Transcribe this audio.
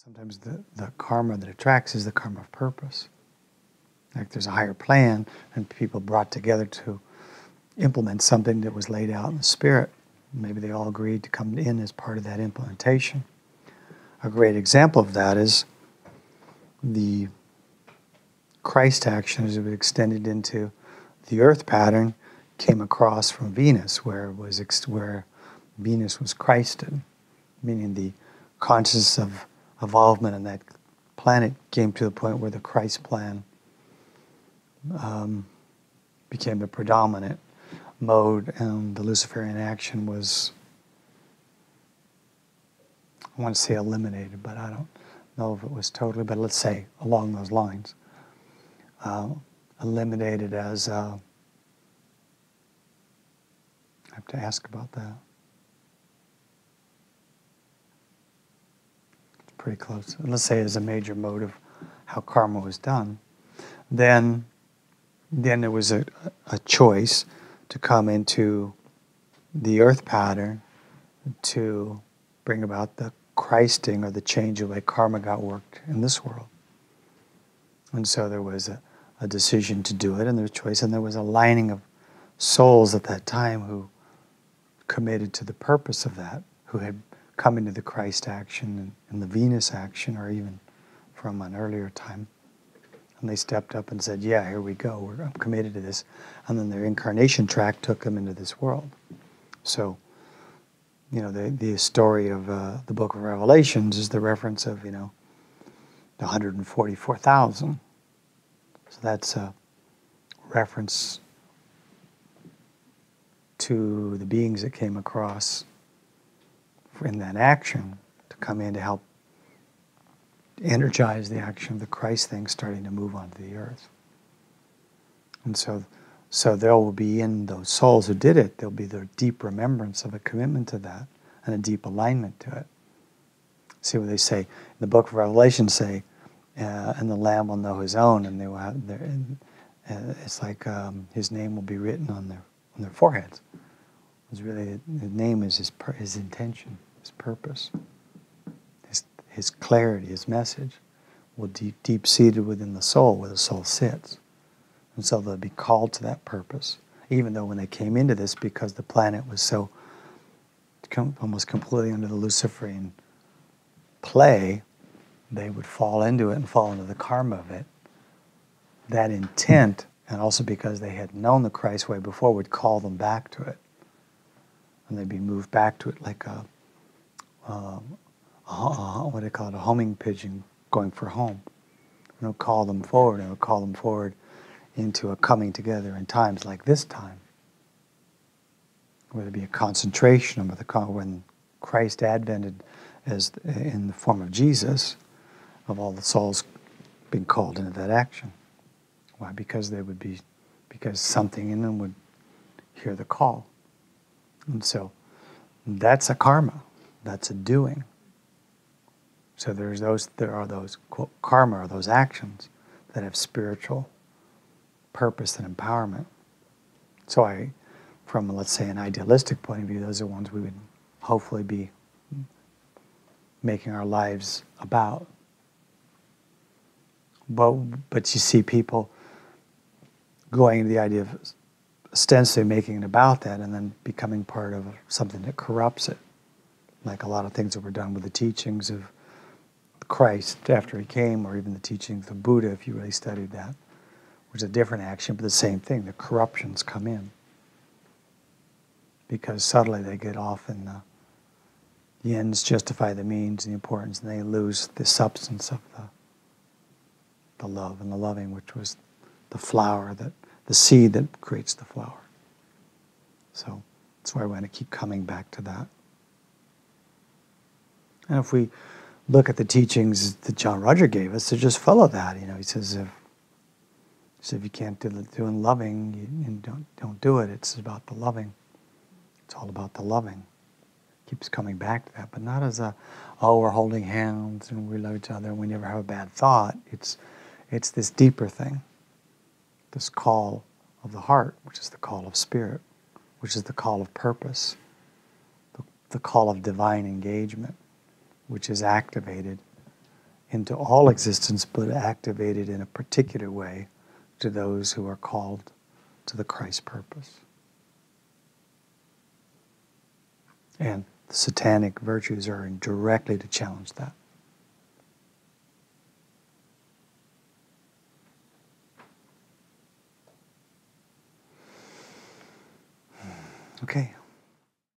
Sometimes the karma that attracts is the karma of purpose. Like there's a higher plan and people brought together to implement something that was laid out in the spirit. Maybe they all agreed to come in as part of that implementation. A great example of that is the Christ action as it was extended into the earth pattern came across from Venus, where Venus was Christed, meaning the consciousness of evolvement in that planet came to the point where the Christ plan became the predominant mode, and the Luciferian action was, I want to say eliminated, but I don't know if it was totally, but let's say along those lines. Eliminated as, I have to ask about that. It's pretty close. Let's say as a major mode of how karma was done. Then there was a choice to come into the earth pattern to bring about the Christing or the change of the way karma got worked in this world. And so there was a decision to do it, and there was choice, and there was a lining of souls at that time who committed to the purpose of that, who had come into the Christ action and the Venus action, or even from an earlier time. And they stepped up and said, yeah, here we go, I'm committed to this. And then their incarnation track took them into this world. So, you know, the story of the book of Revelations is the reference of, you know, the 144,000. So that's a reference to the beings that came across in that action to come in to help energize the action of the Christ thing starting to move onto the earth. And so there will be in those souls who did it, there'll be their deep remembrance of a commitment to that and a deep alignment to it. See what they say in the book of Revelation, say, and the Lamb will know his own, and they will have their, it's like his name will be written on their foreheads. It's really, his name is his intention, his purpose, his clarity, his message will be deep-seated within the soul, where the soul sits. And so they'll be called to that purpose, even though when they came into this, because the planet was so almost completely under the Luciferian play, they would fall into it and fall into the karma of it. That intent, and also because they had known the Christ way before, would call them back to it. And they'd be moved back to it like what do they call it, a homing pigeon going for home. And it'll call them forward, and it'll call them forward into a coming together in times like this time, where there be a concentration of when Christ advented as in the form of Jesus, of all the souls being called into that action. Why? Because something in them would hear the call. And so that's a karma. That's a doing. So there are those quote, karma, or those actions that have spiritual purpose and empowerment. So from, let's say, an idealistic point of view, those are ones we would hopefully be making our lives about. But you see people going into the idea of ostensibly making it about that and then becoming part of something that corrupts it. Like a lot of things that were done with the teachings of Christ after he came, or even the teachings of Buddha, if you really studied that, which is a different action, but the same thing. The corruptions come in. Because subtly they get off in the ends justify the means, the importance, and they lose the substance of the love and the loving, which was the flower, the seed that creates the flower. So that's why we want to keep coming back to that. And if we look at the teachings that John Roger gave us, to just follow that. You know, he says if you can't do loving, you don't do it. It's about the loving. It's all about the loving. Keeps coming back to that, but not as we're holding hands and we love each other and we never have a bad thought. It's this deeper thing, this call of the heart, which is the call of spirit, which is the call of purpose, the call of divine engagement, which is activated into all existence, but activated in a particular way to those who are called to the Christ purpose. And the satanic virtues are in directly to challenge that. Okay.